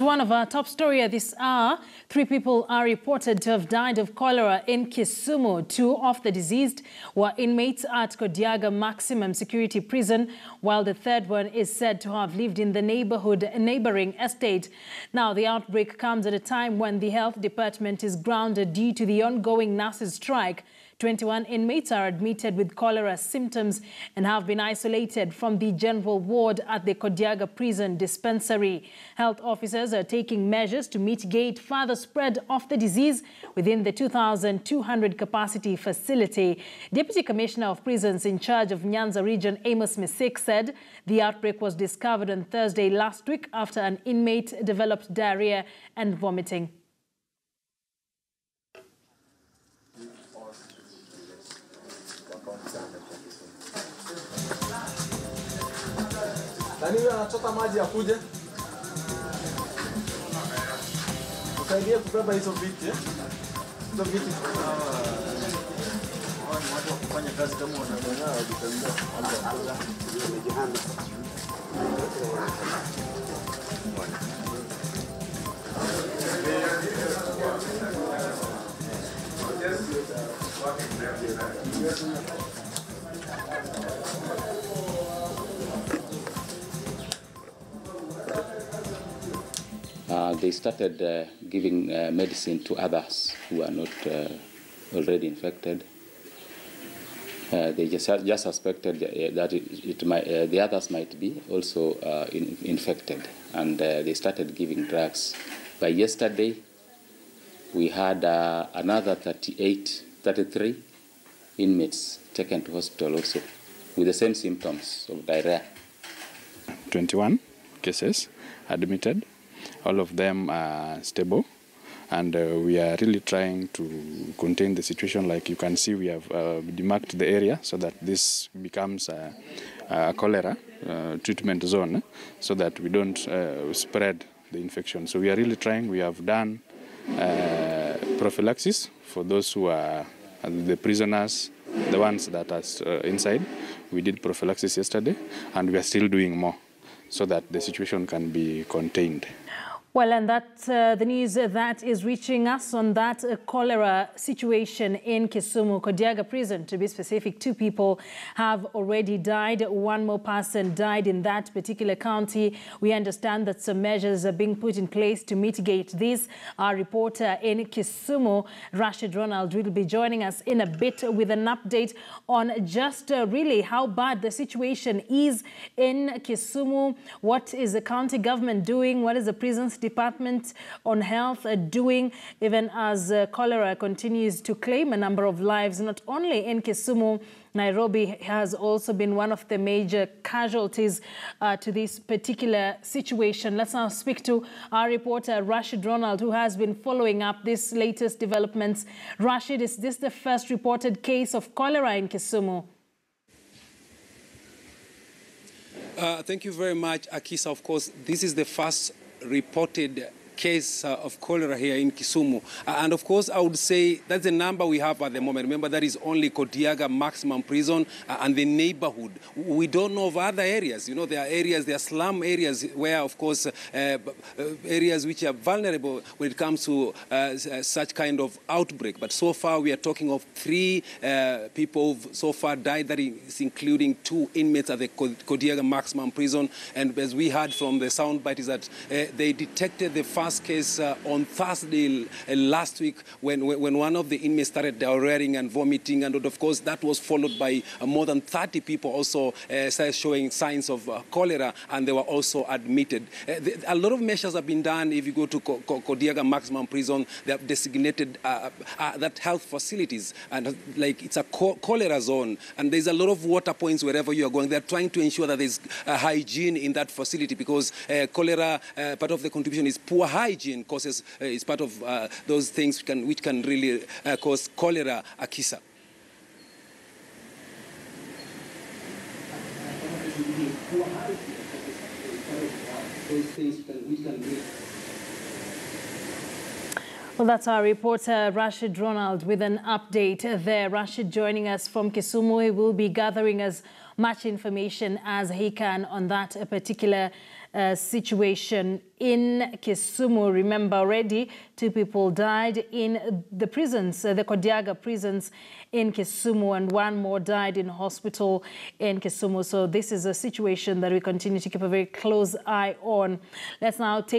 One of our top stories this hour, 3 people are reported to have died of cholera in Kisumu. 2 of the deceased were inmates at Kodiaga Maximum Security Prison, while the 3rd one is said to have lived in the neighboring estate. Now, the outbreak comes at a time when the health department is grounded due to the ongoing nurses' strike. 21 inmates are admitted with cholera symptoms and have been isolated from the general ward at the Kodiaga Prison Dispensary. Health officers are taking measures to mitigate further spread of the disease within the 2,200 capacity facility. Deputy Commissioner of Prisons in charge of Nyanza Region, Amos Misik, said the outbreak was discovered on Thursday last week after an inmate developed diarrhea and vomiting. Nani anachota maji akuje? Usaidie kubeba hizo viti. Hizo viti. Watu kufanya kazi kama wanafanya wakitembea. They started giving medicine to others who are not already infected. They just suspected that the others might be also infected, and they started giving drugs. By yesterday, we had another 33 inmates taken to hospital also with the same symptoms of diarrhea. 21 cases admitted. All of them are stable, and we are really trying to contain the situation. Like you can see, we have demarked the area so that this becomes a cholera treatment zone, so that we don't spread the infection. So we are really trying. We have done prophylaxis for those who are the prisoners, the ones that are inside. We did prophylaxis yesterday, and we are still doing more so that the situation can be contained. Well, and that's the news that is reaching us on that cholera situation in Kisumu. Kodiaga Prison, to be specific, 2 people have already died. 1 more person died in that particular county. We understand that some measures are being put in place to mitigate this. Our reporter in Kisumu, Rashid Ronald, will be joining us in a bit with an update on just really how bad the situation is in Kisumu. What is the county government doing? What is the prisons department on health doing, even as cholera continues to claim a number of lives, not only in Kisumu. Nairobi has also been one of the major casualties to this particular situation. Let's now speak to our reporter, Rashid Ronald, who has been following up this latest developments. Rashid, is this the first reported case of cholera in Kisumu? Thank you very much, Akisa. Of course, this is the first reported case of cholera here in Kisumu. And of course, I would say that's the number we have at the moment. Remember, that is only Kodiaga Maximum Prison and the neighborhood. We don't know of other areas. You know, there are areas, there are slum areas where, of course, areas which are vulnerable when it comes to such kind of outbreak. But so far, we are talking of 3 people who've so far died. That is including 2 inmates at the Kodiaga Maximum Prison. And as we heard from the soundbite, is that they detected the first case on Thursday last week when one of the inmates started diarrheaing and vomiting, and of course that was followed by more than 30 people also started showing signs of cholera, and they were also admitted. A lot of measures have been done. If you go to Kodiaga Maximum Prison, they have designated that health facilities, and like it's a cholera zone, and there's a lot of water points wherever you are going. They're trying to ensure that there's hygiene in that facility, because cholera, part of the contribution is poor hygiene causes, is part of those things which can really cause cholera, Akisa. Well, that's our reporter, Rashid Ronald, with an update there. Rashid joining us from Kisumu. He will be gathering as much information as he can on that particular situation in Kisumu. Remember, already 2 people died in the prisons, the Kodiaga prisons in Kisumu, and 1 more died in hospital in Kisumu. So this is a situation that we continue to keep a very close eye on. Let's now take